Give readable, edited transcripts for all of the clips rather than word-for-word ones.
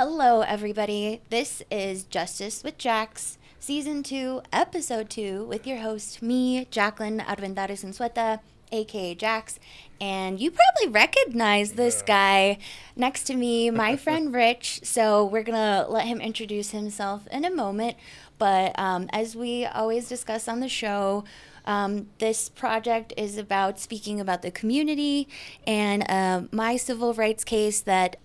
Hello, everybody. This is Justice with Jax, Season 2, Episode 2, with your host, me, Jacqueline Armendariz Unzueta, a.k.a. Jax. And you probably recognize this guy next to me, my friend Rich. So we're going to let him introduce himself in a moment. But as we always discuss on the show, this project is about speaking about the community and my civil rights case that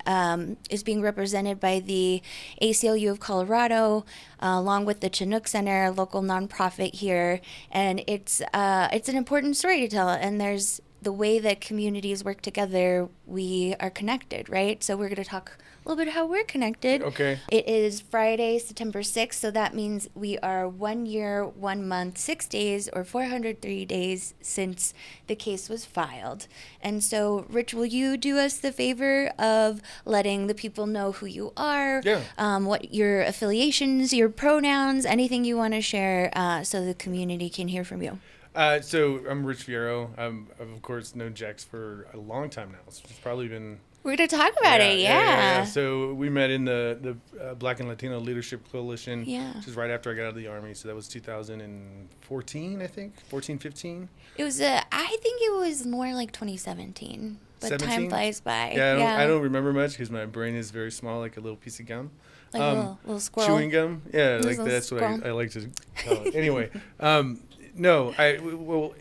is being represented by the ACLU of Colorado, along with the Chinook Center, a local nonprofit here. And it's an important story to tell. And there's the way that communities work together, we are connected, right? So we're going to talk a little bit how we're connected. Okay. It is Friday, September 6th, so that means we are 1 year, 1 month, 6 days, or 403 days since the case was filed. And so, Rich, will you do us the favor of letting the people know who you are, what your affiliations, your pronouns, anything you want to share so the community can hear from you? So I'm Rich Fierro. I've, of course, known Jax for a long time now. It's probably been... We're going to talk about it, yeah. So we met in the Black and Latino Leadership Coalition, which is right after I got out of the Army. So that was 2014, I think, 14, 15. It was, I think it was more like 2017, but 17? Time flies by. Yeah, I don't remember much because my brain is very small, like a little piece of gum. Like a little squirrel. Chewing gum? Yeah, like that's what I like to call it. Anyway,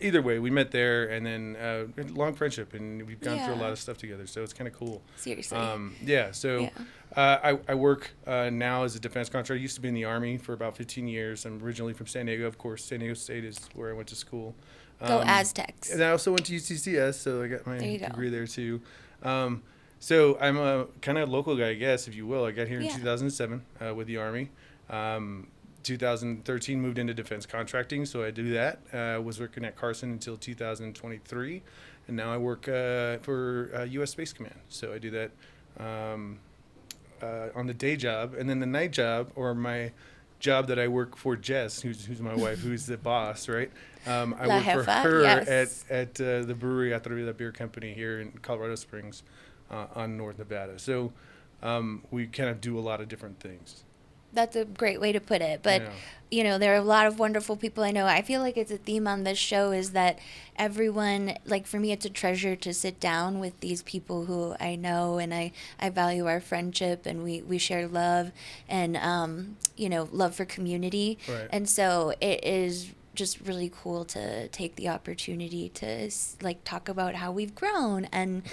either way, we met there, and then long friendship, and we've gone through a lot of stuff together, so it's kind of cool. Seriously. I work now as a defense contractor. I used to be in the Army for about 15 years. I'm originally from San Diego, of course. San Diego State is where I went to school. Go Aztecs. And I also went to UCCS, so I got my degree there too. So I'm a kind of local guy, I guess, if you will. I got here in 2007 with the Army. 2013 moved into defense contracting, so I do that. Was working at Carson until 2023, and now I work for U.S. Space Command. So I do that on the day job, and then the night job, or my job that I work for Jess, who's my wife, who's the boss, right? I work for her at the brewery Atrevida Beer Co here in Colorado Springs on North Nevada. So we kind of do a lot of different things. That's a great way to put it. But, you know, there are a lot of wonderful people I know. I feel like it's a theme on this show is that everyone, like for me, it's a treasure to sit down with these people who I know, and I value our friendship, and we share love and, love for community. Right. And so it is just really cool to take the opportunity to talk about how we've grown and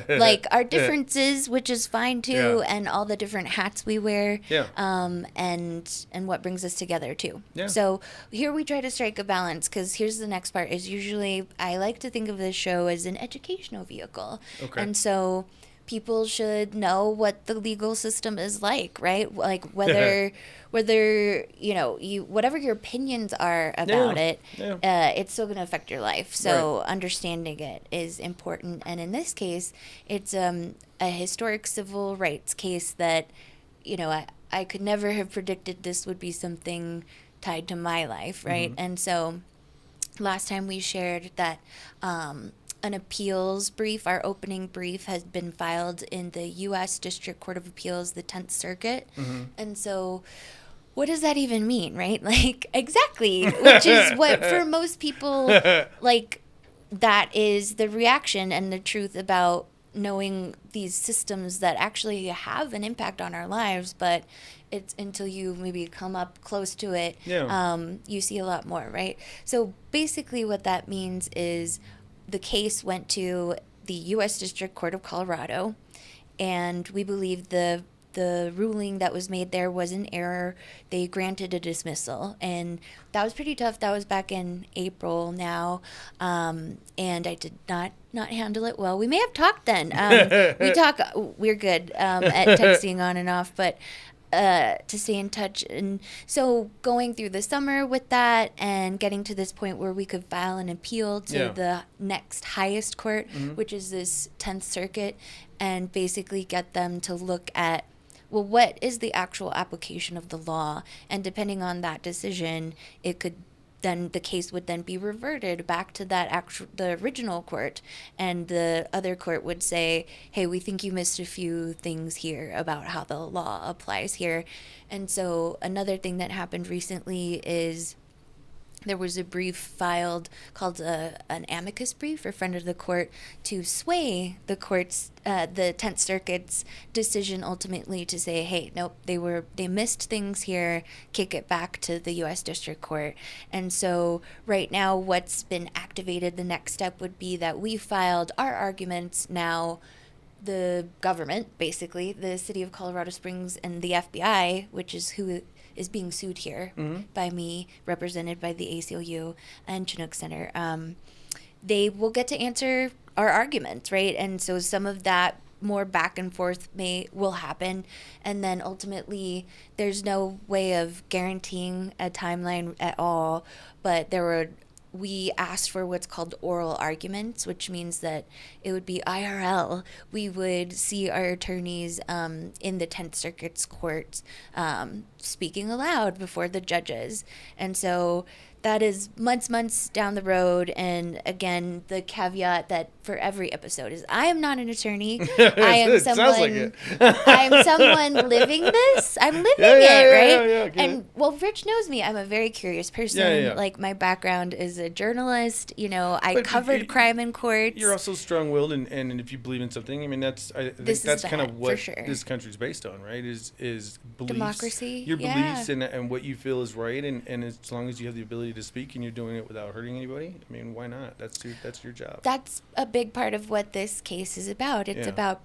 like our differences, which is fine too, and all the different hats we wear, and what brings us together too. So here we try to strike a balance, because here's the next part is usually I like to think of this show as an educational vehicle, and so people should know what the legal system is like, right? Like whether whatever your opinions are about it, it's still going to affect your life. So understanding it is important. And in this case, it's a historic civil rights case that, I could never have predicted this would be something tied to my life, right? Mm-hmm. And so last time we shared that an appeals brief, our opening brief, has been filed in the U.S. District Court of Appeals, the 10th Circuit. Mm-hmm. And so what does that even mean, right? Like, exactly, which is what for most people, like, that is the reaction and the truth about knowing these systems that actually have an impact on our lives, but it's until you maybe come up close to it, you see a lot more, right? So basically what that means is the case went to the U.S. District Court of Colorado, and we believe the ruling that was made there was an error. They granted a dismissal, and that was pretty tough. That was back in April now, and I did not handle it well. We may have talked then. We're good at texting on and off, but to stay in touch. And so going through the summer with that and getting to this point where we could file an appeal to the next highest court, which is this 10th Circuit, and basically get them to look at, well, what is the actual application of the law? And depending on that decision, it could then the case would then be reverted back to the original court, and the other court would say, hey, we think you missed a few things here about how the law applies here. And so another thing that happened recently is there was a brief filed called an amicus brief, or friend of the court, to sway the court's, the 10th Circuit's decision ultimately to say, hey, nope, they missed things here, kick it back to the U.S. District Court. And so right now what's been activated, the next step would be that we filed our arguments now. The government, basically, the city of Colorado Springs and the FBI, which is who is being sued here by me, represented by the ACLU and Chinook Center, they will get to answer our arguments, right? And so some of that more back and forth will happen, and then ultimately there's no way of guaranteeing a timeline at all, but we asked for what's called oral arguments, which means that it would be IRL. We would see our attorneys in the 10th Circuit's court speaking aloud before the judges. And so that is months down the road. And again, the caveat that for every episode is I am not an attorney. I am someone I am someone living this. I'm living it, right? And well, Rich knows me. I'm a very curious person. Like my background is a journalist. I covered crime in courts. You're also strong-willed, and if you believe in something, I mean that's kind of what this country's based on, right? Is beliefs, democracy, your beliefs, and what you feel is right, and as long as you have the ability to speak and you're doing it without hurting anybody, I mean, why not? That's your job. That's a big part of what this case is about. It's about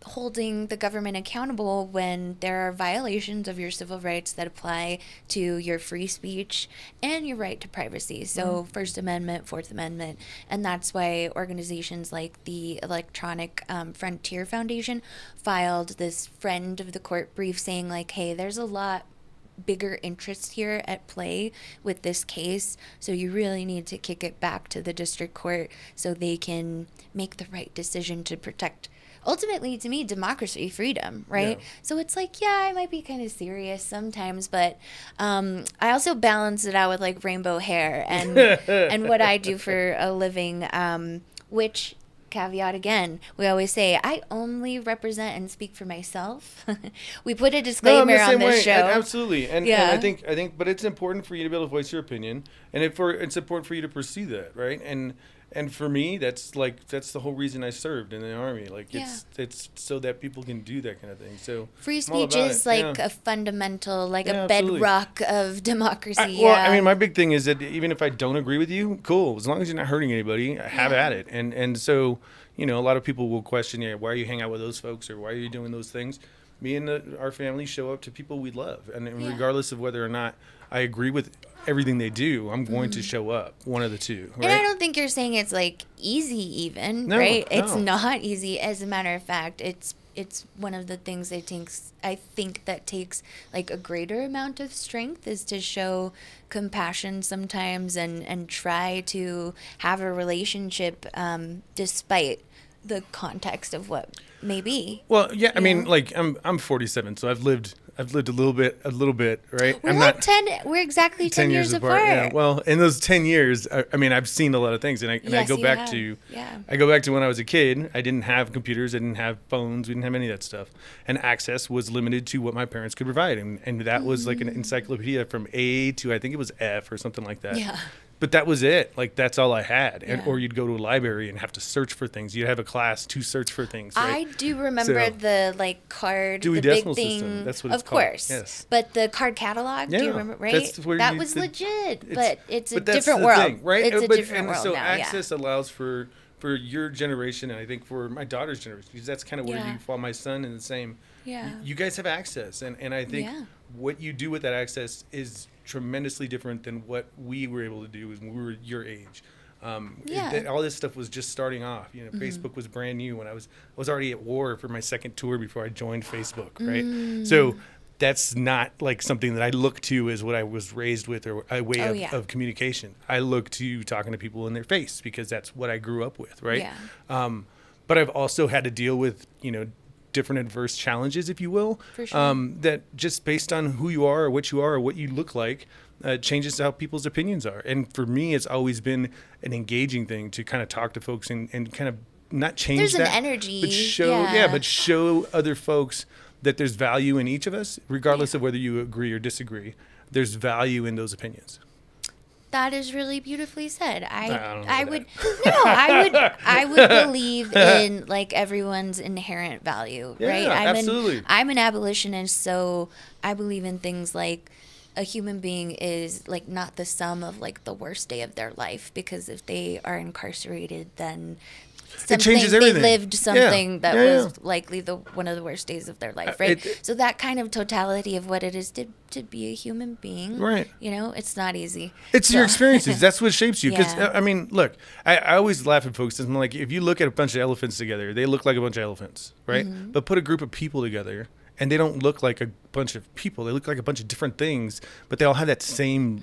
holding the government accountable when there are violations of your civil rights that apply to your free speech and your right to privacy. So First Amendment, Fourth Amendment, and that's why organizations like the Electronic Frontier Foundation filed this friend of the court brief saying like, hey, there's a lot bigger interest here at play with this case, so you really need to kick it back to the district court so they can make the right decision to protect, ultimately, to me, democracy, freedom, right? So it's like, I might be kind of serious sometimes, but I also balance it out with like rainbow hair and and what I do for a living, which, caveat again, we always say I only represent and speak for myself. We put a disclaimer on this show. Absolutely, and I think, but it's important for you to be able to voice your opinion, and it's important for you to pursue that, right? And for me, that's the whole reason I served in the Army. Like it's so that people can do that kind of thing. So free speech is a fundamental, a bedrock of democracy. I mean, my big thing is that even if I don't agree with you, cool. As long as you're not hurting anybody, have at it. And so, a lot of people will question, why are you hanging out with those folks, or why are you doing those things? Me and our family show up to people we love, and regardless of whether or not I agree with everything they do, I'm going to show up. One of the two. Right? And I don't think you're saying it's easy even, right? It's not easy. As a matter of fact, it's one of the things I think that takes a greater amount of strength is to show compassion sometimes and try to have a relationship despite the context of what may be. Well, I mean, I'm 47, so I've lived a little bit, right? We're exactly 10 years apart. Yeah. Well, in those 10 years, I mean, I've seen a lot of things, and I go back to when I was a kid. I didn't have computers, I didn't have phones, we didn't have any of that stuff, and access was limited to what my parents could provide, and that was like an encyclopedia from A to I think it was F or something like that. Yeah. But that was it. That's all I had. Or you'd go to a library and have to search for things. You'd have a class to search for things. Right? I do remember the card, Dewey the big Decimal thing. System. That's what it's called. Of course. Yes. But the card catalog, do you remember, right? That was legit. But it's a different world. Thing, right? It's a different world now. So access allows for your generation, and I think for my daughter's generation, because that's kind of where you fall, my son in the same. Yeah. You guys have access. And I think what you do with that access is tremendously different than what we were able to do when we were your age. All this stuff was just starting off. Facebook was brand new when I was already at war for my second tour before I joined Facebook, right? So that's not something that I look to as what I was raised with or a way of communication. I look to talking to people in their face because that's what I grew up with, right? Yeah. But I've also had to deal with, different adverse challenges, if you will, that just based on who you are or what you look like, changes how people's opinions are. And for me, it's always been an engaging thing to kind of talk to folks and kind of not change there's that, an energy, but show other folks that there's value in each of us, regardless of whether you agree or disagree. There's value in those opinions. That is really beautifully said. I would believe in like everyone's inherent value, right? Absolutely. I'm an abolitionist, so I believe in things like a human being is like not the sum of like the worst day of their life, because if they are incarcerated, then it changes everything. They lived something that was likely one of the worst days of their life, right? So that kind of totality of what it is to be a human being, right? You know, it's not easy. It's your experiences. That's what shapes you. Because I mean, look, I always laugh at folks. I'm like, if you look at a bunch of elephants together, they look like a bunch of elephants, right? Mm-hmm. But put a group of people together, and they don't look like a bunch of people. They look like a bunch of different things, but they all have that same,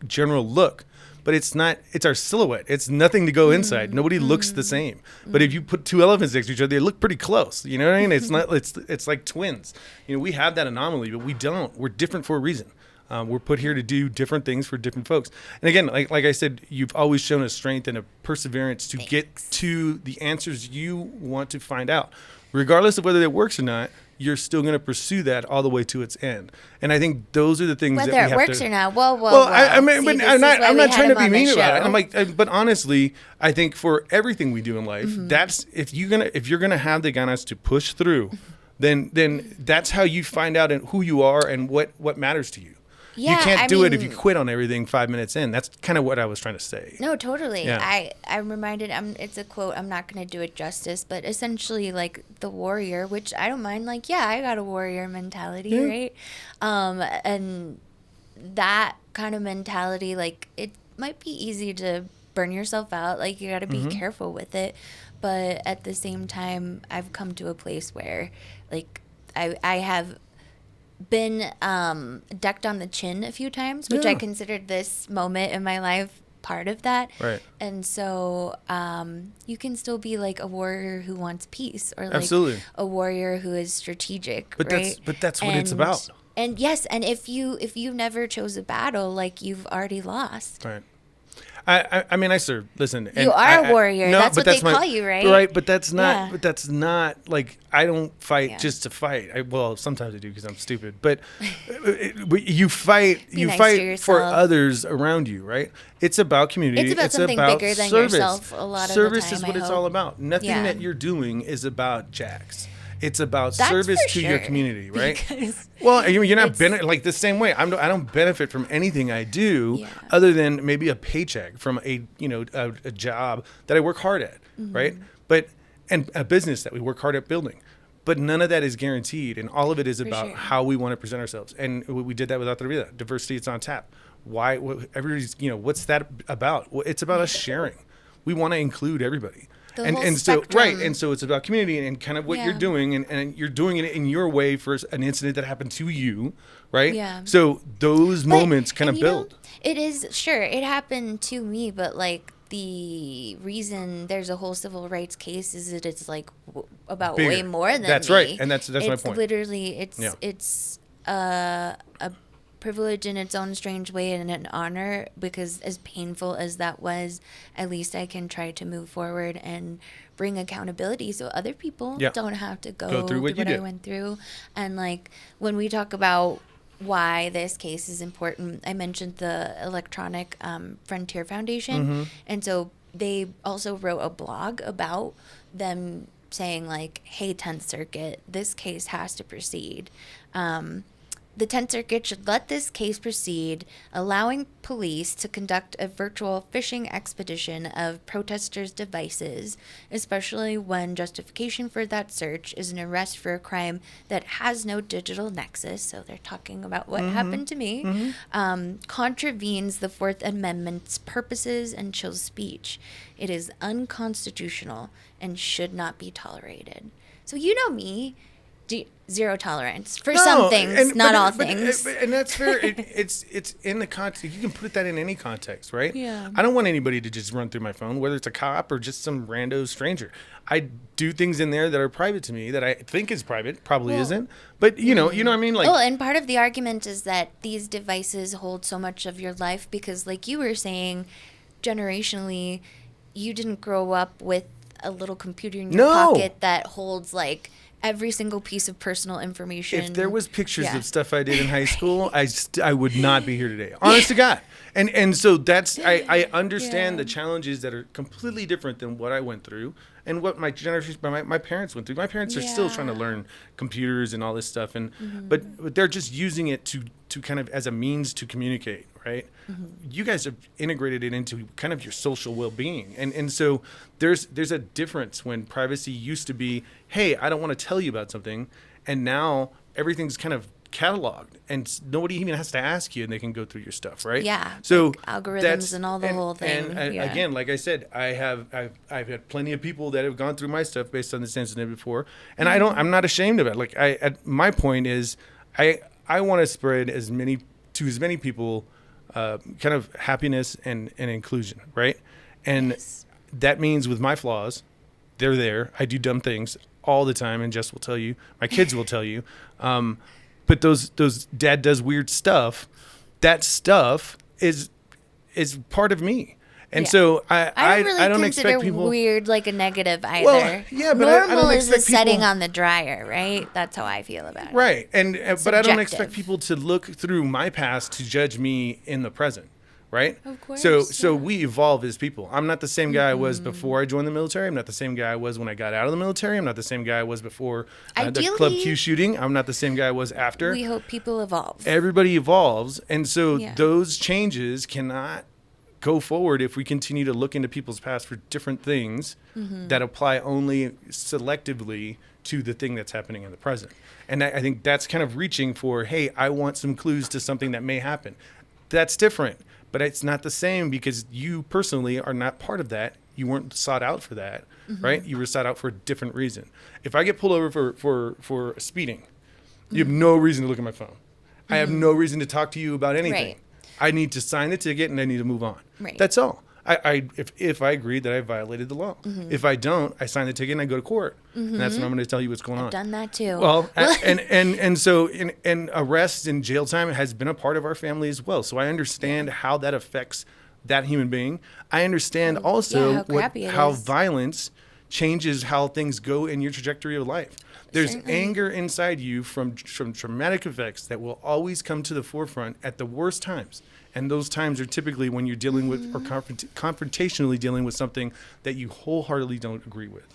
general look. But it's not, it's our silhouette. It's nothing to go inside. Nobody looks the same. But if you put two elephants next to each other, they look pretty close. You know what I mean? It's not, it's like twins. We have that anomaly, but we don't. We're different for a reason. We're put here to do different things for different folks. And again, like I said, you've always shown a strength and a perseverance to get to the answers you want to find out. Regardless of whether it works or not, you're still going to pursue that all the way to its end. And I think those are the things whether that we have to... Whether it works or not. Well. I mean, but I'm not trying to be mean about it. I'm like, but honestly, I think for everything we do in life, that's if you're gonna have the ganas to push through, then that's how you find out who you are and what matters to you. Yeah, you can't do it if you quit on everything 5 minutes in. That's kind of what I was trying to say. No, totally. Yeah. I'm reminded, it's a quote, I'm not going to do it justice, but essentially like the warrior, which I don't mind, like, yeah, I got a warrior mentality, right? And that kind of mentality, like, it might be easy to burn yourself out. Like, you got to be careful with it. But at the same time, I've come to a place where, like, I have been decked on the chin a few times, which I considered this moment in my life part of that. Right. And so you can still be like a warrior who wants peace, or like Absolutely. a warrior who is strategic, but right? That's what it's about. And yes, and if you never chose a battle, like, you've already lost. Right. I mean, I serve. Listen, you are a warrior. That's what they call you, right? Right, but that's not. Yeah. But that's not like, I don't fight just to fight. Well, sometimes I do because I'm stupid. But you fight. You fight for others around you, right? It's about community. It's about something bigger than yourself. A lot of the time, service is what it's all about. Nothing that you're doing is about Jax. It's about service to your community, right? Well, you're not like the same way. I don't benefit from anything I do other than maybe a paycheck from a job that I work hard at, right? And a business that we work hard at building. But none of that is guaranteed, and all of it is about how we want to present ourselves. And we did that with Atrevida. Diversity, it's on tap. Why? Everybody's, what's that about? Well, it's about us sharing. We want to include everybody. And so it's about community and kind of what you're doing, and you're doing it in your way for an incident that happened to you, right? Yeah. So those moments kind of build. It is, sure, it happened to me, but like the reason there's a whole civil rights case is that it's like about way more than that's me. Right, and that's my point. It's a privilege in its own strange way and an honor, because as painful as that was, at least I can try to move forward and bring accountability so other people don't have to go through what I went through. And like when we talk about why this case is important, I mentioned the Electronic Frontier Foundation, and so they also wrote a blog about them saying like, hey, 10th Circuit, this case has to proceed. The 10th Circuit should let this case proceed, allowing police to conduct a virtual phishing expedition of protesters' devices, especially when justification for that search is an arrest for a crime that has no digital nexus. So they're talking about what happened to me, contravenes the Fourth Amendment's purposes and chills speech. It is unconstitutional and should not be tolerated. So you know me. zero tolerance for some things, not all things. And that's fair. It's in the context. You can put that in any context, right? Yeah. I don't want anybody to just run through my phone, whether it's a cop or just some rando stranger. I do things in there that are private to me that I think is private, probably isn't. But you know what I mean? Like, and part of the argument is that these devices hold so much of your life because, like you were saying, generationally, you didn't grow up with a little computer in your pocket that holds like every single piece of personal information. If there was pictures of stuff I did in high school, I would not be here today. Honest to God. And so that's, I understand the challenges that are completely different than what I went through and what my generation, my parents went through. My parents are still trying to learn computers and all this stuff. And, but they're just using it to kind of as a means to communicate, right? You guys have integrated it into kind of your social well-being. And so there's a difference when privacy used to be, hey, I don't want to tell you about something. And now everything's kind of cataloged and nobody even has to ask you and they can go through your stuff, right? Yeah. So like algorithms and all the whole thing. And again, like I said, I've had plenty of people that have gone through my stuff based on the incident before. And I'm not ashamed of it. Like my point is I want to spread as many people kind of happiness and inclusion, right? And that means with my flaws, they're there. I do dumb things all the time, and Jess will tell you. My kids will tell you. But those dad does weird stuff. That stuff is part of me. And so I don't expect people weird like a negative either. Well, yeah, but normal I don't is the setting on the dryer, right? That's how I feel about it. Right. And but I don't expect people to look through my past to judge me in the present. Right? Of course. So we evolve as people. I'm not the same guy I was before I joined the military. I'm not the same guy I was when I got out of the military. I'm not the same guy I was before the Club Q shooting. I'm not the same guy I was after. We hope people evolve. Everybody evolves. And so those changes cannot go forward if we continue to look into people's past for different things that apply only selectively to the thing that's happening in the present. And I think that's kind of reaching for, hey, I want some clues to something that may happen. That's different. But it's not the same because you personally are not part of that. You weren't sought out for that, right? You were sought out for a different reason. If I get pulled over for speeding, you have no reason to look at my phone. I have no reason to talk to you about anything. Right. I need to sign the ticket and I need to move on. Right. That's all. If I agree that I violated the law. If I don't, I sign the ticket and I go to court. And that's when I'm going to tell you what's going on. I've done that too. Well, and so arrests and jail time has been a part of our family as well. So I understand how that affects that human being. I understand also how violence changes how things go in your trajectory of life. There's anger inside you from traumatic effects that will always come to the forefront at the worst times. And those times are typically when you're dealing with or confrontationally dealing with something that you wholeheartedly don't agree with,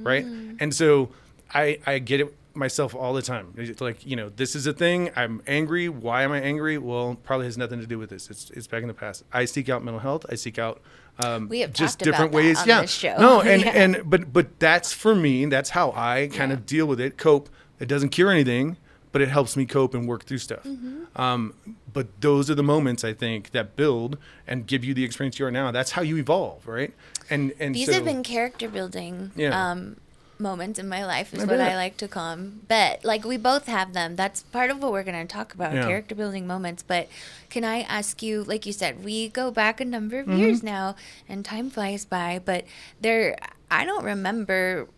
right? And so I get it myself all the time. It's like, this is a thing. I'm angry. Why am I angry? Well, probably has nothing to do with this. It's back in the past. I seek out mental health. I seek out we have just talked different about ways. That on this show. No, but that's for me. That's how I kind of deal with it. Cope. It doesn't cure anything, but it helps me cope and work through stuff. But those are the moments I think that build and give you the experience you are now. That's how you evolve, right? And these have been character building moments in my life, is what I like to call them. But like we both have them. That's part of what we're going to talk about, character building moments. But can I ask you, like you said, we go back a number of years now, and time flies by. But I don't remember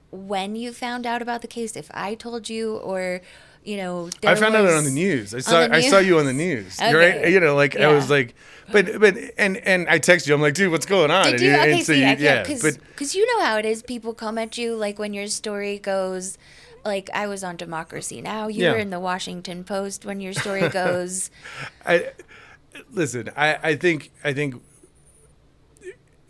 when you found out about the case. If I told you, or I found out on the news. I saw you on the news. Okay. Right? I was like, but and I text you. I'm like, dude, what's going on? Did you? Okay, because you know how it is. People come at you like when your story goes. Like I was on Democracy Now. You were in the Washington Post when your story goes. I think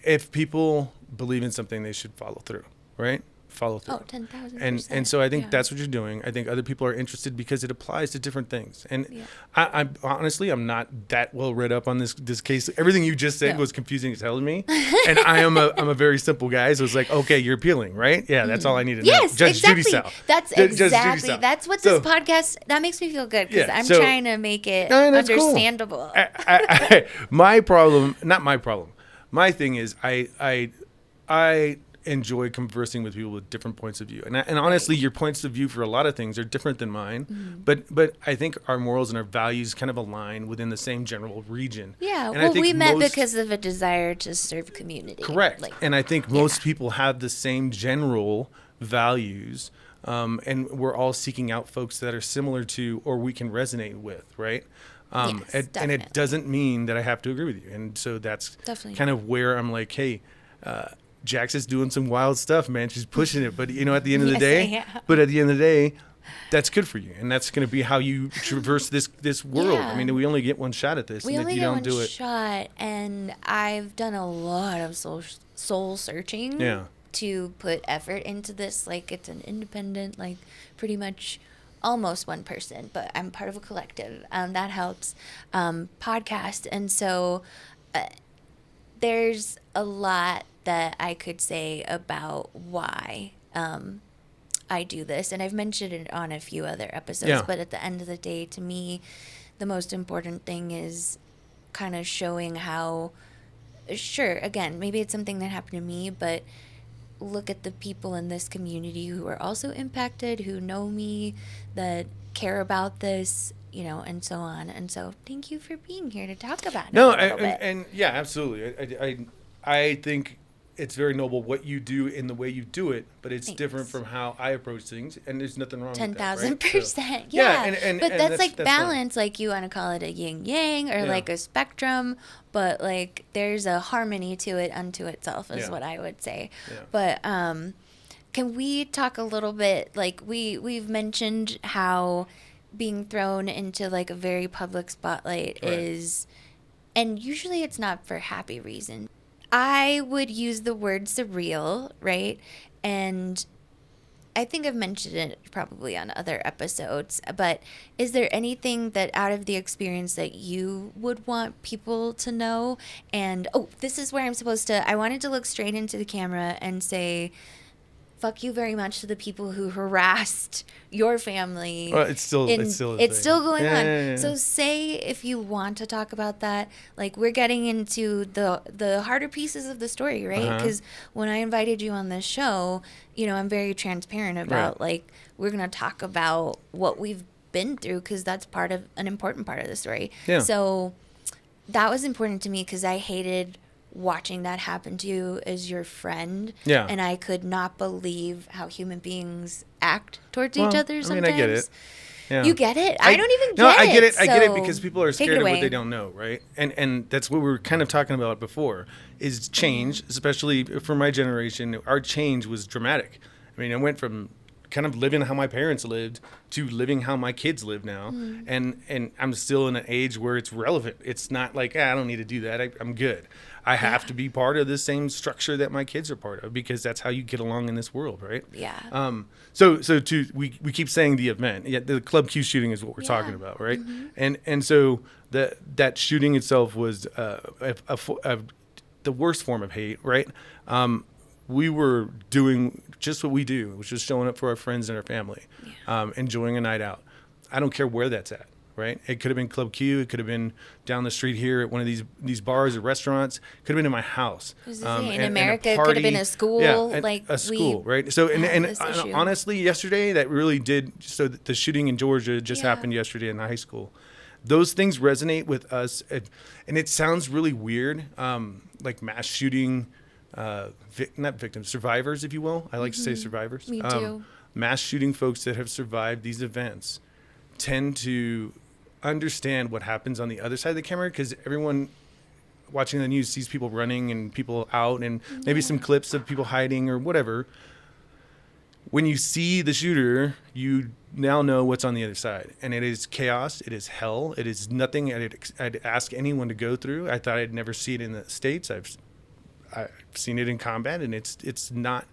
if people believe in something, they should follow through, right? Follow through. Oh, 10,000%. And so I think that's what you're doing. I think other people are interested because it applies to different things. And I'm honestly, I'm not that well read up on this case. Everything you just said was confusing as hell to me. And I'm a very simple guy. So it's like, okay, you're appealing, right? Yeah, that's all I need to know. Yes, Judge exactly. Judy style. That's exactly. That's what this podcast, that makes me feel good because I'm trying to make it understandable. Cool. My problem, not my problem. My thing is I enjoy conversing with people with different points of view. And honestly, your points of view for a lot of things are different than mine. Mm-hmm. But I think our morals and our values kind of align within the same general region. Yeah. And we met because of a desire to serve community. Correct. And I think most people have the same general values. And we're all seeking out folks that are similar to or we can resonate with, right? Yes, and it doesn't mean that I have to agree with you. And so that's kind of where I'm like, hey, Jax is doing some wild stuff, man. She's pushing it. But, at the end of the day, that's good for you. And that's going to be how you traverse this world. Yeah. I mean, we only get one shot at this. We only get one shot. And I've done a lot of soul searching. Yeah. To put effort into this. Like, it's an independent, like, pretty much almost one person, but I'm part of a collective. That helps. Podcast. And so there's a lot that I could say about why I do this. And I've mentioned it on a few other episodes, but at the end of the day, to me, the most important thing is kind of showing how, sure, again, maybe it's something that happened to me, but look at the people in this community who are also impacted, who know me, that care about this, and so on. And so thank you for being here to talk about it. No, and yeah, absolutely. I think it's very noble what you do in the way you do it, but it's different from how I approach things, and there's nothing wrong with that. 10,000%. Right? Yeah. But that's like balance, fine. Like you want to call it a yin yang or like a spectrum, but like there's a harmony to it unto itself is what I would say. Yeah. But can we talk a little bit, like we've mentioned how being thrown into like a very public spotlight is, and usually it's not for happy reason. I would use the word surreal, right? And I think I've mentioned it probably on other episodes, but is there anything that out of the experience that you would want people to know? And, this is where I wanted to look straight into the camera and say, fuck you very much to the people who harassed your family. Well, it's still going on. Yeah. So say if you want to talk about that, like we're getting into the harder pieces of the story, right? Because when I invited you on this show, I'm very transparent about like we're going to talk about what we've been through because that's an important part of the story. Yeah. So that was important to me because I hated watching that happen to you as your friend. Yeah. And I could not believe how human beings act towards each other sometimes. I get it. Yeah. You get it? I don't even get it. No, I get it. I get it because people are scared of what they don't know, right? And that's what we were kind of talking about before, is change, especially for my generation. Our change was dramatic. I mean, I went from kind of living how my parents lived to living how my kids live now. And I'm still in an age where it's relevant. It's not like, I don't need to do that. I'm good. I have to be part of the same structure that my kids are part of because that's how you get along in this world, right? Yeah. So we keep saying the event. Yeah, the Club Q shooting is what we're talking about, right? Mm-hmm. And so that shooting itself was the worst form of hate, right? We were doing just what we do, which is showing up for our friends and our family, enjoying a night out. I don't care where that's at. Right? It could have been Club Q. It could have been down the street here at one of these bars or restaurants. It could have been in my house. In America, it could have been a school. Yeah, a school, right? So, and honestly, yesterday, that really did. So the shooting in Georgia just happened yesterday in high school. Those things resonate with us. And it sounds really weird, like mass shooting, not victims, survivors, if you will. I like to say survivors. Me too. Mass shooting folks that have survived these events tend to understand what happens on the other side of the camera because everyone watching the news sees people running and people out and maybe some clips of people hiding or whatever. When you see the shooter, you now know what's on the other side. And it is chaos. It is hell. It is nothing I'd ask anyone to go through. I thought I'd never see it in the States. I've seen it in combat, and it's not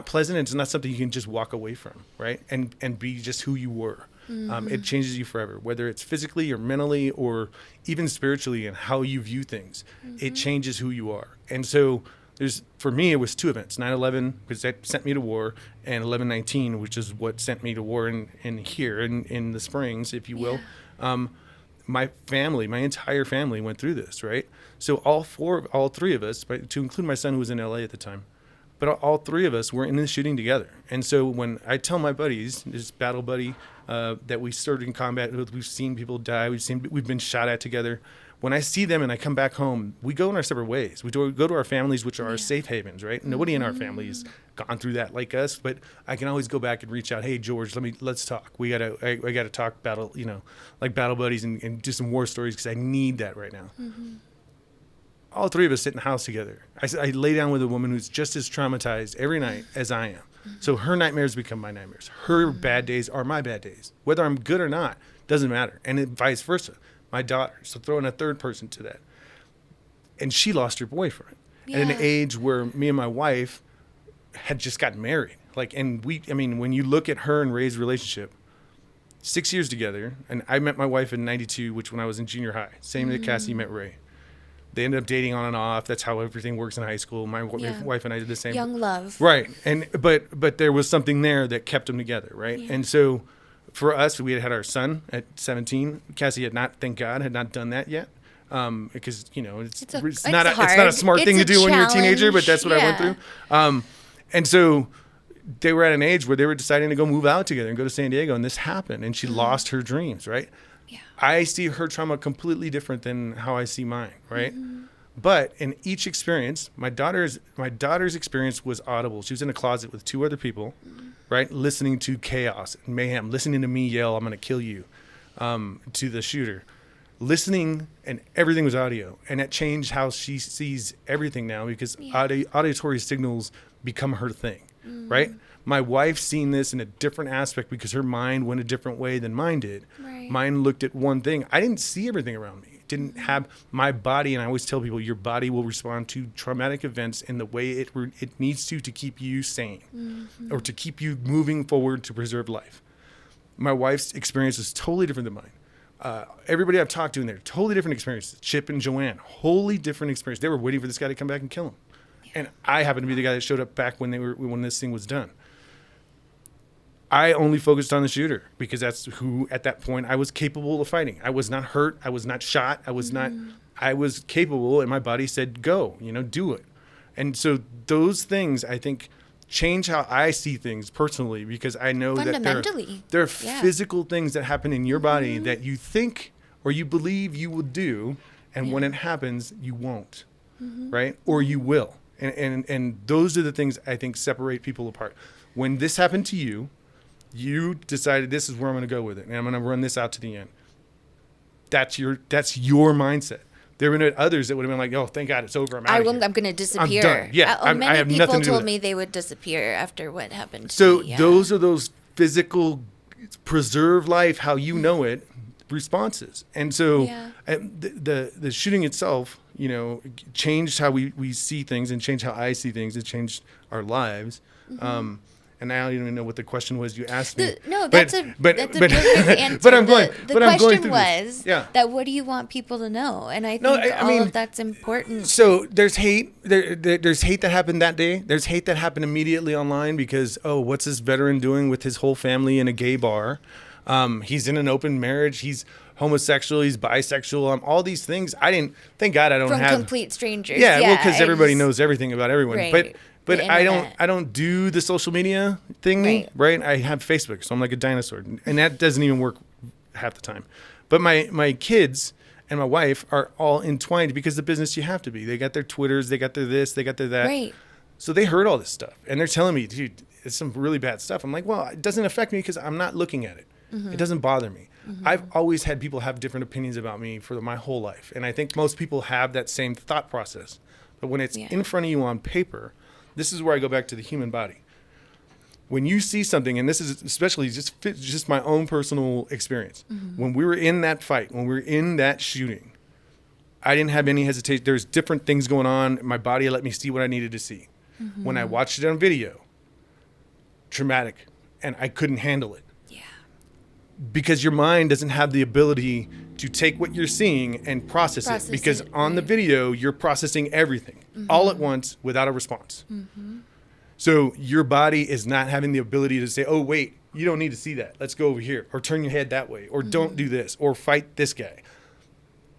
pleasant. It's not something you can just walk away from, right? And be just who you were. It changes you forever, whether it's physically or mentally or even spiritually and how you view things. It changes who you are. And so for me, it was two events, 9/11, because that sent me to war, and 11/19, which is what sent me to war in here in the Springs, if you will. My entire family went through this, right? So all three of us, to include my son who was in LA at the time, but all three of us were in the shooting together. And so when I tell my buddies, this battle buddy that we started in combat with, we've seen people die, we've been shot at together. When I see them and I come back home, we go in our separate ways. We go to our families, which are our safe havens, right? Nobody in our family has gone through that like us, but I can always go back and reach out. Hey, George, let's talk. I gotta talk battle, like battle buddies and do some war stories because I need that right now. All three of us sit in the house together. I lay down with a woman who's just as traumatized every night as I am. So her nightmares become my nightmares. Her bad days are my bad days. Whether I'm good or not doesn't matter, and vice versa. My daughter, so throw in a third person to that. And she lost her boyfriend at an age where me and my wife had just gotten married. When you look at her and Ray's relationship, 6 years together, and I met my wife in 92, which when I was in junior high, same that Cassie met Ray. They ended up dating on and off. That's how everything works in high school. My wife and I did the same. Young love. Right. But there was something there that kept them together, right? Yeah. And so for us, we had our son at 17. Cassie had not, thank God, had not done that yet. Because, it's not a smart thing to do when you're a teenager, but that's what I went through. And so they were at an age where they were deciding to go move out together and go to San Diego, and this happened, and she lost her dreams, right? Yeah. I see her trauma completely different than how I see mine, right? But in each experience, my daughter's experience was audible. She was in a closet with two other people, right? Listening to chaos and mayhem, listening to me yell, "I'm going to kill you," to the shooter. Listening, and everything was audio. And that changed how she sees everything now because auditory signals become her thing, right? My wife's seen this in a different aspect because her mind went a different way than mine did. Right. Mine looked at one thing. I didn't see everything around me. Didn't have my body, and I always tell people, your body will respond to traumatic events in the way it needs to keep you sane or to keep you moving forward to preserve life. My wife's experience is totally different than mine. Everybody I've talked to in there, totally different experiences. Chip and Joanne, wholly different experience. They were waiting for this guy to come back and kill him. Yeah. And I happened to be the guy that showed up back when this thing was done. I only focused on the shooter because that's who, at that point, I was capable of fighting. I was not hurt. I was not shot. I was capable, and my body said, go, do it. And so those things, I think, change how I see things personally because I know that there are physical things that happen in your body that you think or you believe you will do, and when it happens, you won't, right? Or you will. And those are the things I think separate people apart. When this happened to you, you decided this is where I'm going to go with it, and I'm going to run this out to the end. That's your mindset. There would have been others that would have been like, "Oh, thank God, it's over. I'm going to disappear. I'm done." Yeah, many people told me they would disappear after what happened. So those are those physical, preserve life how you know it responses, and so the shooting itself, changed how we see things and changed how I see things. It changed our lives. And I don't even know what the question was you asked me. That's a brilliant answer. But I'm going. The question was that what do you want people to know? And I think all of that's important. So there's hate. There's hate that happened that day. There's hate that happened immediately online because, what's this veteran doing with his whole family in a gay bar? He's in an open marriage. He's homosexual. He's bisexual. All these things. Thank God I don't have. From complete strangers. Yeah, well, because everybody knows everything about everyone. Right. But I don't do the social media thing, right? I have Facebook, so I'm like a dinosaur, and that doesn't even work half the time. But my kids and my wife are all entwined because the business you have to be. They got their Twitters, they got their this, they got their that. Right. So they heard all this stuff, and they're telling me, dude, it's some really bad stuff. I'm like, well, it doesn't affect me because I'm not looking at it. It doesn't bother me. I've always had people have different opinions about me for my whole life, and I think most people have that same thought process. But when it's in front of you on paper, this is where I go back to the human body. When you see something, and this is especially just my own personal experience, when we were in that fight, when we were in that shooting, I didn't have any hesitation. There's different things going on. My body let me see what I needed to see. When I watched it on video, traumatic, and I couldn't handle it. Yeah. Because your mind doesn't have the ability to take what you're seeing and process it. Because on the video, you're processing everything all at once without a response. So your body is not having the ability to say, oh, wait, you don't need to see that. Let's go over here. Or turn your head that way. Or don't do this. Or fight this guy.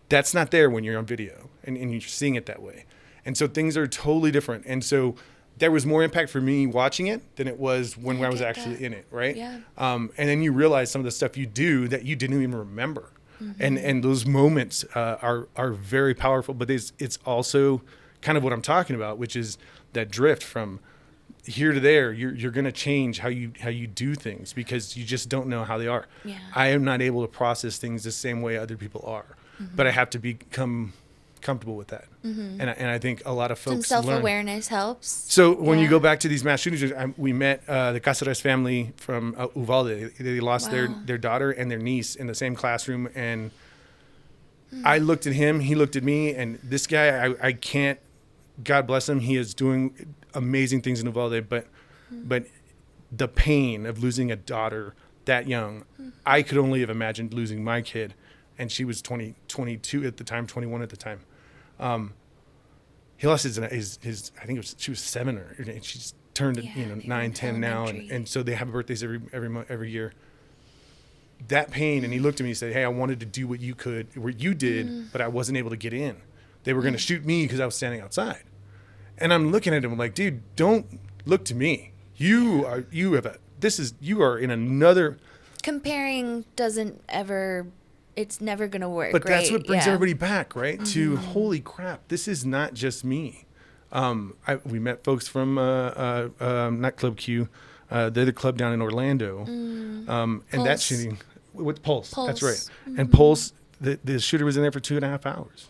That's not there when you're on video and you're seeing it that way. And so things are totally different. And so there was more impact for me watching it than it was when I was actually in it, right? Yeah. And then you realize some of the stuff you do that you didn't even remember. And those moments are very powerful, but it's also kind of what I'm talking about, which is that drift from here to there. You're going to change how you do things because you just don't know how they are. Yeah. I am not able to process things the same way other people are, but I have to become comfortable with that. And I think a lot of folks Some self-awareness helps. So when you go back to these mass shootings, we met the Casares family from Uvalde. They lost their daughter and their niece in the same classroom. And I looked at him, he looked at me, and this guy, I can't, God bless him, he is doing amazing things in Uvalde, but the pain of losing a daughter that young, I could only have imagined losing my kid. And she was 22 at the time, 21 at the time. He lost his I think she was 7 and she's turned 9, 10 now. And so they have birthdays every year. That pain. And he looked at me and said, hey, I wanted to do what you did, but I wasn't able to get in. They were going to shoot me because I was standing outside. And I'm looking at him, I'm like, dude, don't look to me. You are in another. Comparing doesn't ever, it's never going to work. But that's what brings everybody back, right? To holy crap, this is not just me. We met folks from not Club Q, they're the club down in Orlando, and that shooting with Pulse. That's right. And Pulse, the shooter was in there for 2.5 hours,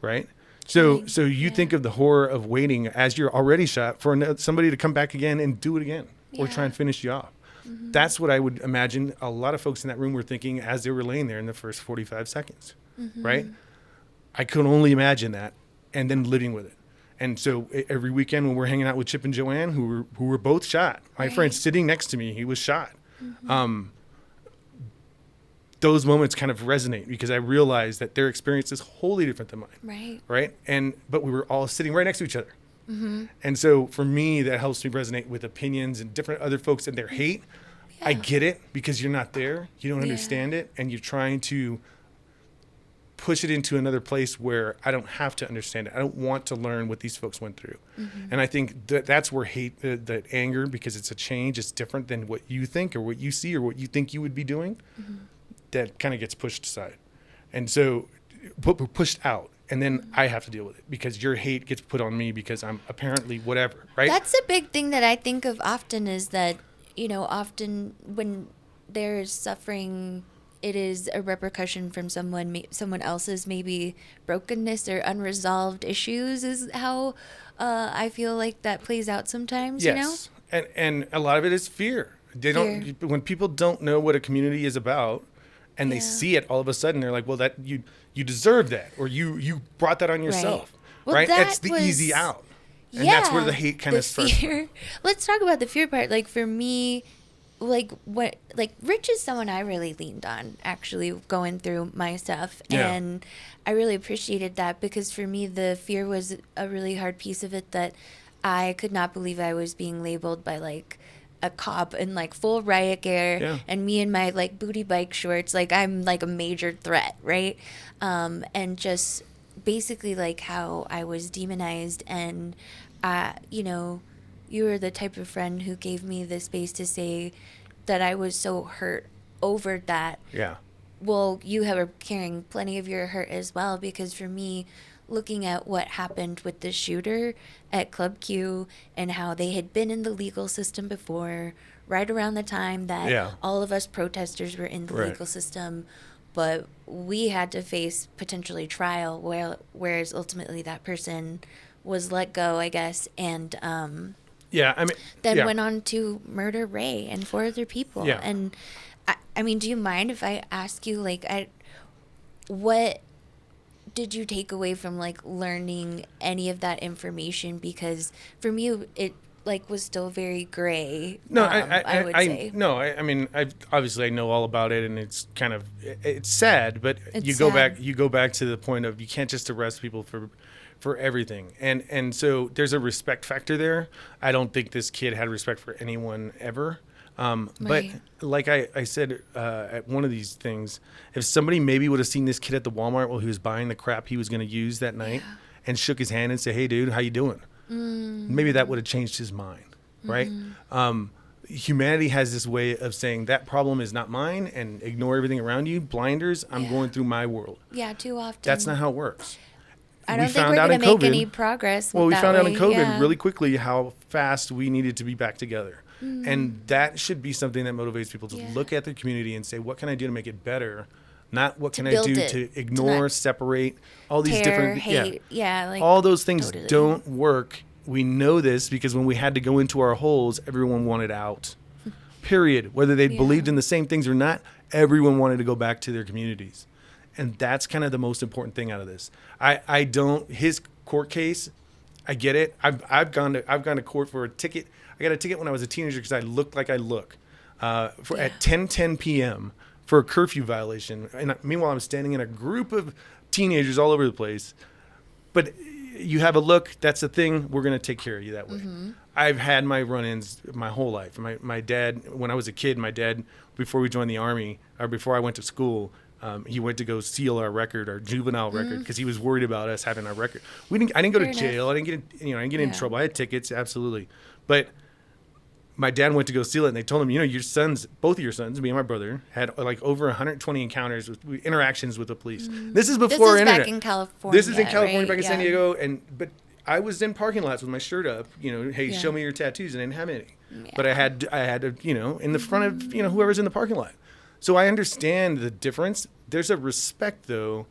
right? So you think of the horror of waiting as you're already shot for somebody to come back again and do it again or try and finish you off. That's what I would imagine a lot of folks in that room were thinking as they were laying there in the first 45 seconds, right? I could only imagine that, and then living with it. And so every weekend when we're hanging out with Chip and Joanne, who were both shot, my friend sitting next to me, he was shot. Those moments kind of resonate because I realized that their experience is wholly different than mine. Right. But we were all sitting right next to each other. And so for me, that helps me resonate with opinions and different other folks and their hate. I get it because you're not there. You don't understand it. And you're trying to push it into another place where I don't have to understand it. I don't want to learn what these folks went through. And I think that's where hate, that anger, because it's a change, it's different than what you think or what you see or what you think you would be doing, that kind of gets pushed aside. And so pushed out. And then I have to deal with it because your hate gets put on me because I'm apparently whatever, right? That's a big thing that I think of often is that, often when there's suffering, it is a repercussion from someone else's maybe brokenness or unresolved issues is how I feel like that plays out sometimes, Yes. And a lot of it is fear. When people don't know what a community is about and they see it all of a sudden, they're like, well, that you deserve that, or you brought that on yourself, right? That's the easy out. And that's where the hate kind of starts. Let's talk about the fear part. Like for me, Rich is someone I really leaned on actually going through my stuff. And I really appreciated that because for me, the fear was a really hard piece of it that I could not believe I was being labeled by like a cop in like full riot gear and me in my like booty bike shorts. Like I'm like a major threat. Right. And just basically like how I was demonized and, you were the type of friend who gave me the space to say that I was so hurt over that. Yeah. Well, you are carrying plenty of your hurt as well, because for me, looking at what happened with the shooter at Club Q and how they had been in the legal system before, right around the time that all of us protesters were in the legal system, but we had to face potentially trial, whereas ultimately that person was let go, I guess, and went on to murder Ray and 4 other people. Yeah. And I mean, do you mind if I ask you, like, what did you take away from like learning any of that information? Because for me, it like was still very gray. No, I would say. No, I mean, I know all about it, and it's kind of it's sad, but you go back to the point of you can't just arrest people for everything. And so there's a respect factor there. I don't think this kid had respect for anyone ever. But like I said at one of these things, if somebody maybe would have seen this kid at the Walmart while he was buying the crap he was going to use that night and shook his hand and said, hey, dude, how you doing? maybe that would have changed his mind, right? Humanity has this way of saying that problem is not mine and ignore everything around you. Blinders, I'm going through my world. Yeah, too often. That's not how it works. I don't think we're going to make any progress. Well, we found out in COVID really quickly how fast we needed to be back together. And that should be something that motivates people to look at the community and say, what can I do to make it better? Not what can I do to ignore, separate, all these different... hate. Like, all those things don't work. We know this because when we had to go into our holes, everyone wanted out. Period. Whether they believed in the same things or not, everyone wanted to go back to their communities. And that's kind of the most important thing out of this. His court case, I get it. I've gone to court for a ticket. I got a ticket when I was a teenager because I looked like I look. At 10:10 p.m. for a curfew violation. And meanwhile, I'm standing in a group of teenagers all over the place. But you have a look, that's the thing, we're going to take care of you that way. I've had my run-ins my whole life. My dad, when I was a kid, before we joined the Army, or before I went to school, he went to go seal our record, our juvenile record, because he was worried about us having our record. I didn't go to jail. I didn't get in trouble. I had tickets, absolutely. But my dad went to go seal it, and they told him, your sons, both of your sons, me and my brother, had like over 120 interactions with the police. This is before internet. This is back in California. This is in California, back in San Diego, but I was in parking lots with my shirt up. Hey, show me your tattoos, and I didn't have any. Yeah. But I had to, in the front of whoever's in the parking lot. So I understand the difference. There's a respect though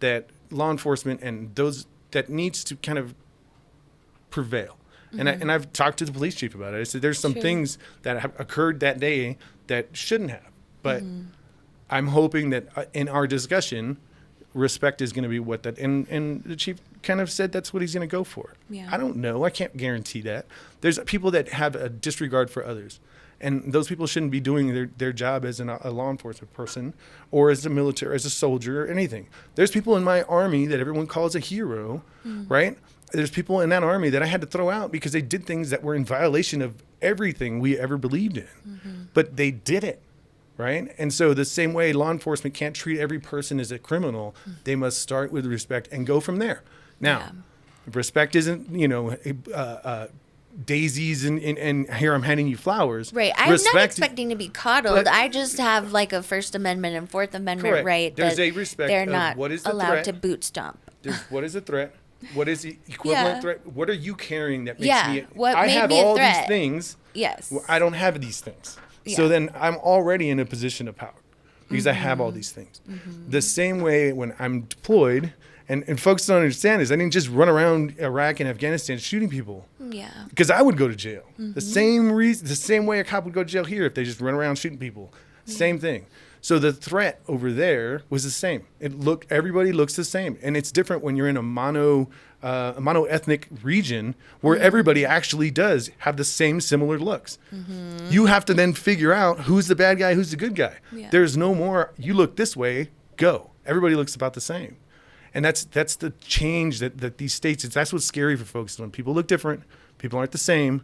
that law enforcement and those that needs to kind of prevail. And I've talked to the police chief about it. I said, there's some things that have occurred that day that shouldn't have. But I'm hoping that in our discussion, respect is going to be what that. And the chief kind of said that's what he's going to go for. Yeah. I don't know. I can't guarantee that. There's people that have a disregard for others. And those people shouldn't be doing their job as a law enforcement person or as a military, as a soldier or anything. There's people in my army that everyone calls a hero, right? There's people in that army that I had to throw out because they did things that were in violation of everything we ever believed in. But they did it, right? And so the same way law enforcement can't treat every person as a criminal, they must start with respect and go from there. Now, respect isn't, daisies and here I'm handing you flowers. Right. I'm not expecting to be coddled. I just have like a First Amendment and Fourth Amendment right. There's a respect they're not what is the allowed threat? To boot stomp. What is a threat? What is the equivalent threat? What are you carrying that makes me... What I made have me a all threat? These things. Yes. I don't have these things. Yeah. So then I'm already in a position of power because I have all these things. The same way when I'm deployed, and folks don't understand this, I didn't just run around Iraq and Afghanistan shooting people. Yeah. Because I would go to jail. The same way a cop would go to jail here if they just run around shooting people. Same thing. So the threat over there was the same. Everybody looks the same. And it's different when you're in a mono-ethnic region where everybody actually does have the same similar looks. You have to then figure out who's the bad guy, who's the good guy. Yeah. There's no more, you look this way, go. Everybody looks about the same. And that's the change that these states, that's what's scary for folks. When people look different, people aren't the same,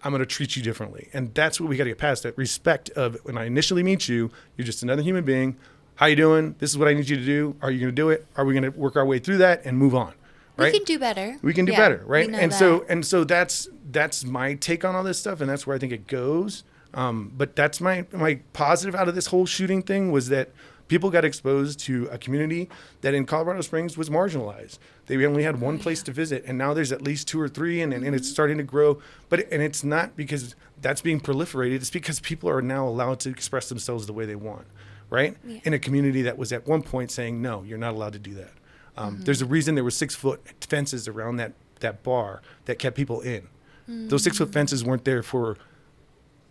I'm going to treat you differently. And that's what we got to get past, that respect of when I initially meet you, you're just another human being. How you doing? This is what I need you to do. Are you going to do it? Are we going to work our way through that and move on? Right? We can do better. We can do better, right? And so that's my take on all this stuff, and that's where I think it goes. But that's my positive out of this whole shooting thing was that people got exposed to a community that in Colorado Springs was marginalized. They only had one place to visit, and now there's at least 2 or 3, and it's starting to grow. And it's not because that's being proliferated. It's because people are now allowed to express themselves the way they want, right? Yeah. In a community that was at one point saying, no, you're not allowed to do that. There's a reason there were 6-foot fences around that bar that kept people in. Those 6-foot fences weren't there for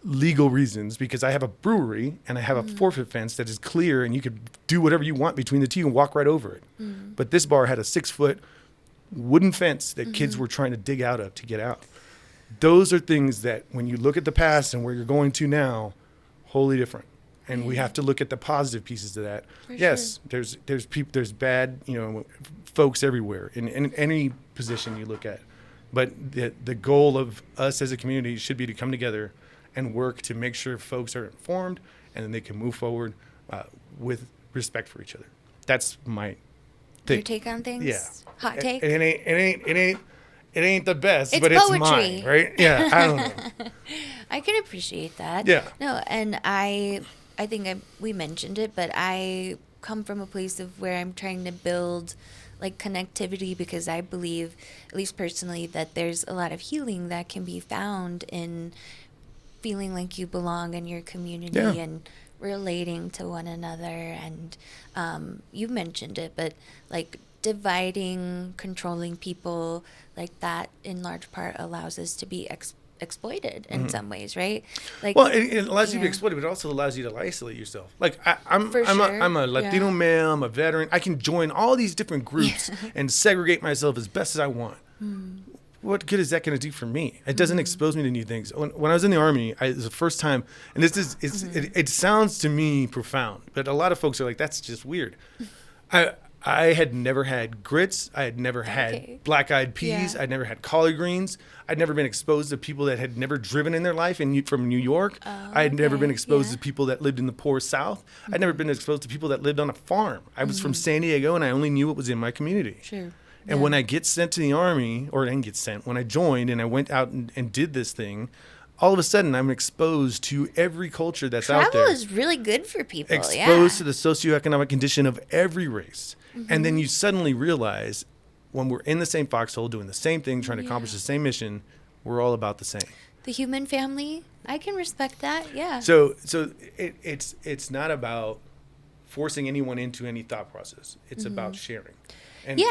legal reasons, because I have a brewery and I have a 4-foot fence that is clear and you could do whatever you want between the two and walk right over it. But this bar had a 6-foot wooden fence that kids were trying to dig out of to get out. Those are things that when you look at the past and where you're going to now, wholly different. And we have to look at the positive pieces of that. Yes, there's bad, folks everywhere in any position you look at. But the goal of us as a community should be to come together and work to make sure folks are informed and then they can move forward with respect for each other. That's my thing. Your take on things? Yeah. Hot take? It it ain't the best, it's but poetry. It's mine, right? Yeah, I don't know. I can appreciate that. Yeah. No, and I think we mentioned it, but I come from a place of where I'm trying to build like connectivity, because I believe, at least personally, that there's a lot of healing that can be found in feeling like you belong in your community and relating to one another. And you mentioned it, but like dividing, controlling people, like that in large part allows us to be exploited in some ways, right? Like, well, it allows you to be exploited, but it also allows you to isolate yourself. Like I'm a Latino male, I'm a veteran. I can join all these different groups and segregate myself as best as I want. What good is that going to do for me? It doesn't expose me to new things. When I was in the Army, it was the first time, and it sounds to me profound, but a lot of folks are like, that's just weird. I had never had grits. I had never had black-eyed peas. I'd never had collard greens. I'd never been exposed to people that had never driven in their life from New York. I had never been exposed to people that lived in the poor South. I'd never been exposed to people that lived on a farm. I was from San Diego, and I only knew what was in my community. Sure. And when I get sent to the Army, or I didn't get sent, when I joined and I went out and did this thing, all of a sudden I'm exposed to every culture that's out there. Travel is really good for people. Exposed to the socioeconomic condition of every race. And then you suddenly realize, when we're in the same foxhole, doing the same thing, trying to accomplish the same mission, we're all about the same. The human family, I can respect that. Yeah. So it's not about forcing anyone into any thought process. It's about sharing. And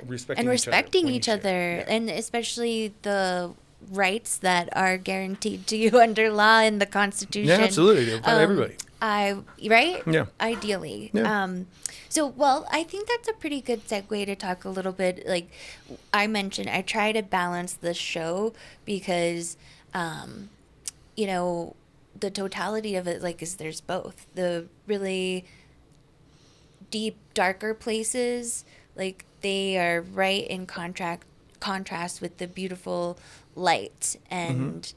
respecting each other. Yeah. And especially the rights that are guaranteed to you under law in the Constitution. Yeah, absolutely. Everybody. Right? Yeah. Ideally. Yeah. I think that's a pretty good segue to talk a little bit. Like I mentioned, I try to balance the show because, the totality of it, like, is there's both. The really deep, darker places, like, they are right in contrast with the beautiful light and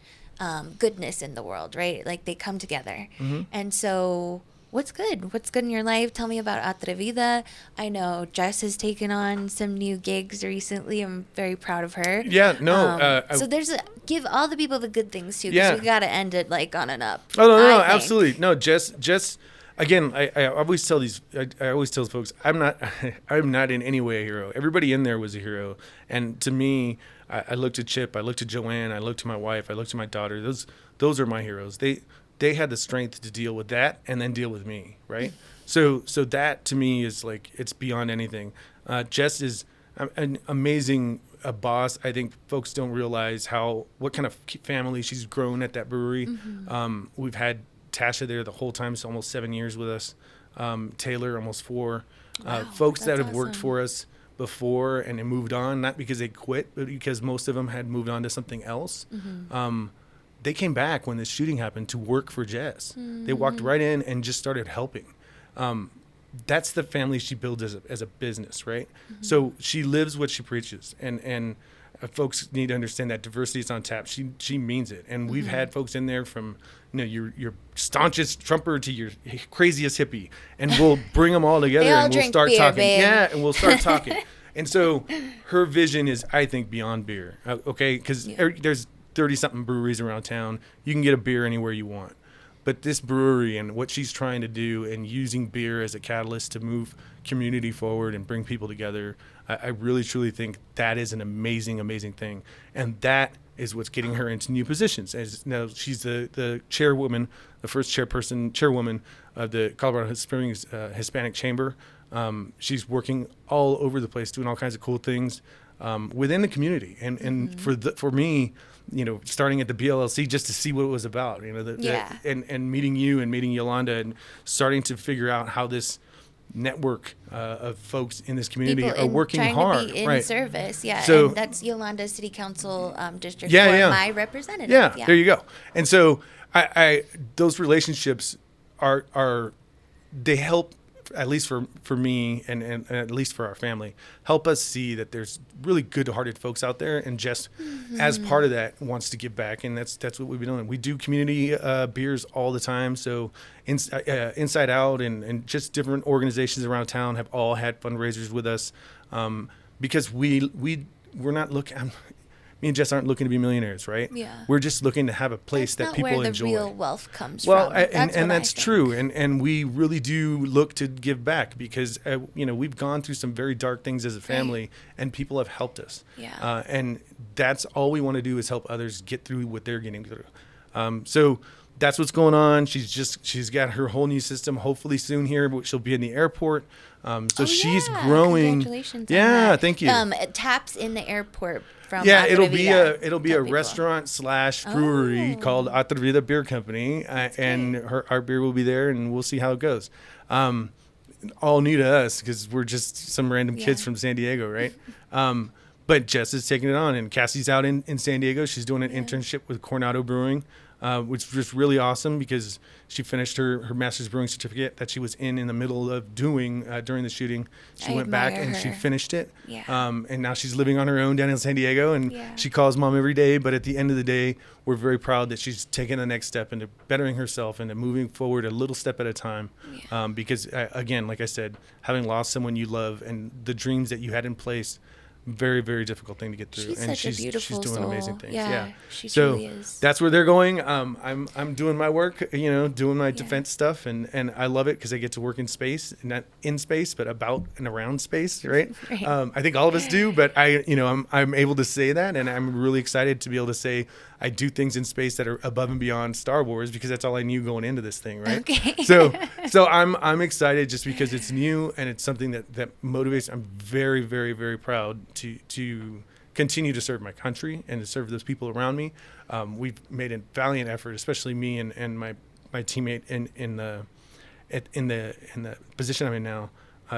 goodness in the world, right? Like, they come together. And so what's good? What's good in your life? Tell me about Atrevida. I know Jess has taken on some new gigs recently. I'm very proud of her. Yeah, no. So give all the people the good things too, because we got to end it like on an up. Oh no, absolutely. No, Jess. Again, I always tell folks, I'm not in any way a hero. Everybody in there was a hero, and to me, I looked at Chip, I looked at Joanne, I looked to my wife, I looked to my daughter. Those are my heroes. They had the strength to deal with that and then deal with me, right? So that to me is like, it's beyond anything. Jess is an amazing boss. I think folks don't realize what kind of family she's grown at that brewery. We've had Tasha there the whole time. It's almost 7 years with us. Taylor, almost 4. Folks that have worked for us before and have moved on, not because they quit, but because most of them had moved on to something else. They came back when this shooting happened to work for Jess. They walked right in and just started helping. That's the family she builds as a business, right? So she lives what she preaches, and folks need to understand that diversity is on tap. She means it, and we've had folks in there from your staunchest Trumper to your craziest hippie, and we'll bring them all together and we'll start talking. Babe. Yeah, and we'll start talking. And so her vision is, I think, beyond beer. Okay, because there's 30-something breweries around town. You can get a beer anywhere you want. But this brewery and what she's trying to do and using beer as a catalyst to move community forward and bring people together, I really, truly think that is an amazing, amazing thing. And that is what's getting her into new positions. As now, she's the chairwoman, the first chairwoman of the Colorado Springs Hispanic Chamber. She's working all over the place, doing all kinds of cool things within the community. And for me, starting at the BLLC just to see what it was about, and meeting you and meeting Yolanda and starting to figure out how this network of folks in this community are working hard. To be in service, So, and that's Yolanda City Council District 4, my representative. Yeah, there you go. And so I those relationships are they help, at least for me and at least for our family, help us see that there's really good-hearted folks out there, and Jess, as part of that, wants to give back, and that's what we've been doing. We do community beers all the time, so Inside Out and just different organizations around town have all had fundraisers with us, because we're not looking. me and Jess aren't looking to be millionaires, right? Yeah. We're just looking to have a place that people enjoy. Where the real wealth comes from. Well, and that's true. And we really do look to give back because, we've gone through some very dark things as a family and people have helped us. Yeah. And that's all we want to do is help others get through what they're getting through. So that's what's going on. She's got her whole new system. Hopefully soon here, she'll be in the airport. She's growing. Congratulations. Yeah, thank you. Taps in the airport from. Yeah, it'll be a restaurant / brewery called Atrevida Beer Company, and our beer will be there, and we'll see how it goes. All new to us because we're just some random kids from San Diego, right? But Jess is taking it on, and Cassie's out in San Diego. She's doing an internship with Coronado Brewing, which was really awesome because she finished her master's brewing certificate that she was in the middle of doing during the shooting. She went back and she finished it. Yeah. And now she's living on her own down in San Diego, and she calls mom every day. But at the end of the day, we're very proud that she's taking the next step into bettering herself and moving forward a little step at a time. Yeah. Because, again, like I said, having lost someone you love and the dreams that you had in place, very, very difficult thing to get through. She's doing soul. Amazing things. Yeah. She truly is. That's where they're going. I'm doing my work, doing my defense stuff, and I love it because I get to work in space, not in space, but about and around space, right? Right. I think all of us do, but I'm able to say that, and I'm really excited to be able to say I do things in space that are above and beyond Star Wars because that's all I knew going into this thing, right? Okay. So I'm excited just because it's new and it's something that motivates. I'm very, very, very proud to continue to serve my country and to serve those people around me. We've made a valiant effort, especially me and my teammate in the position I'm in now,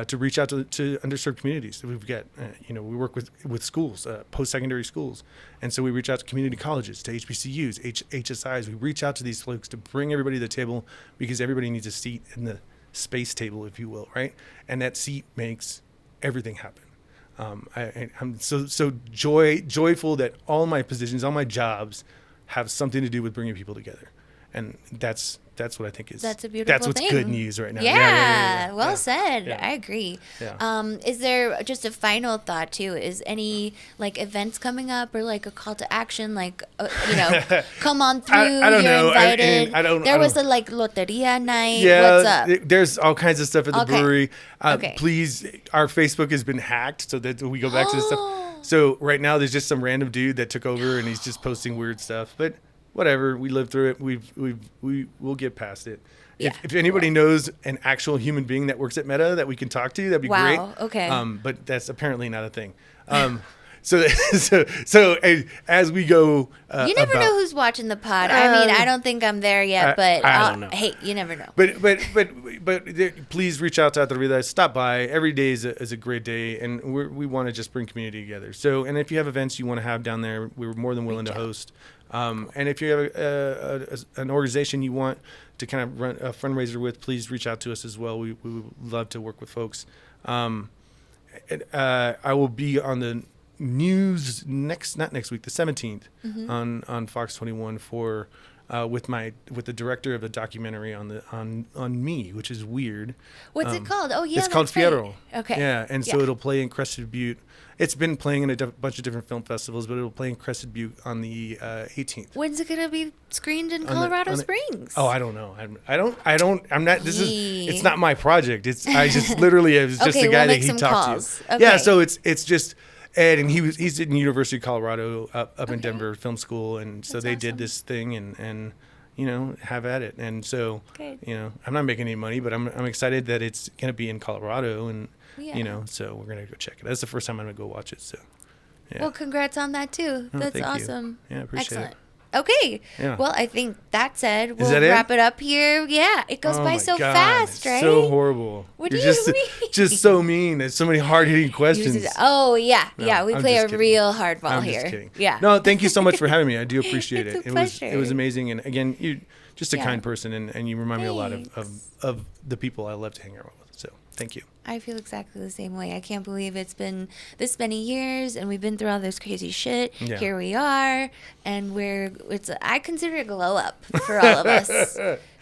to reach out to underserved communities that we've got. We work with schools, post-secondary schools. And so we reach out to community colleges, to HBCUs, HSIs. We reach out to these folks to bring everybody to the table because everybody needs a seat in the space table, if you will, right? And that seat makes everything happen. I'm so joyful that all my positions, all my jobs have something to do with bringing people together. And that's what I think is. That's a beautiful That's what's thing. Good news right now. Yeah. Well said. Yeah. I agree. Yeah. Is there just a final thought too? Is any events coming up or a call to action? Come on through. I don't know. Invited. There was a loteria night. What's up? There's all kinds of stuff at the brewery. Okay. Please, our Facebook has been hacked, so that we go back to this stuff. So right now there's just some random dude that took over and he's just posting weird stuff, but. Whatever, we lived through it. We'll get past it. Yeah. If anybody knows an actual human being that works at Meta that we can talk to, that'd be great. Wow. Okay. But that's apparently not a thing. So as we go, you never know who's watching the pod. I don't think I'm there yet, but I don't know. Hey, you never know. But please reach out to Atrevida. Stop by. Every day is a great day, and we want to just bring community together. So, and if you have events you want to have down there, we're more than willing to host. And if you have an organization you want to kind of run a fundraiser with, please reach out to us as well. We would love to work with folks. I will be on the news not next week, the 17th, on Fox 21 for with the director of a documentary on me, which is weird. What's it called? Oh yeah, it's called Fierro. Okay. Yeah, and so it'll play in Crested Butte. It's been playing in a bunch of different film festivals, but it'll play in Crested Butte on the 18th. When's it gonna be screened in Colorado Springs? Oh, I don't know. I'm not. It's not my project. I just literally was just the guy that he talked to. Okay. Yeah, so it's just Ed, and he's in University of Colorado up in Denver Film School, and so they did this thing and have at it. And so I'm not making any money, but I'm excited that it's gonna be in Colorado and. So we're going to go check it. That's the first time I'm going to go watch it. So, yeah. Well, congrats on that too. Oh, That's awesome. Yeah, I appreciate it. Okay. Yeah. Well, I think that said, we'll that it? wrap it up here. Yeah, it goes by so fast, right? So horrible. What You're do you mean? Just so mean. There's so many hard-hitting questions. Oh, yeah. No, yeah, we I'm play just a kidding. real hardball I'm here. just kidding. Yeah. No, thank you so much for having me. I do appreciate It's it. a pleasure. It was amazing. And again, you're just a kind person, and you remind me a lot Thanks. of the people I love to hang out with. So Thank you. I feel exactly the same way. I can't believe it's been this many years and we've been through all this crazy shit. Yeah. Here we are, and I consider it a glow up for all of us.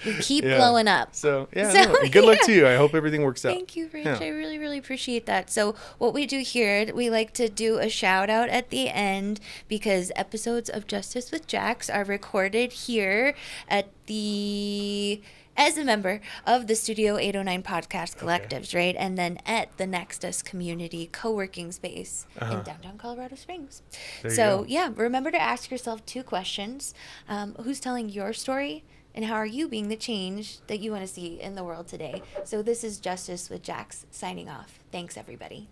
We keep glowing up. So good luck to you. I hope everything works out. Thank you, Rich. I really, really appreciate that. So what we do here, we like to do a shout out at the end because episodes of Justice with Jax are recorded here at as a member of the Studio 809 Podcast Collectives, right? And then at the Nexus Community Co-working Space in downtown Colorado Springs. Remember to ask yourself 2 questions. Who's telling your story? And how are you being the change that you want to see in the world today? So this is Justice with Jax signing off. Thanks, everybody.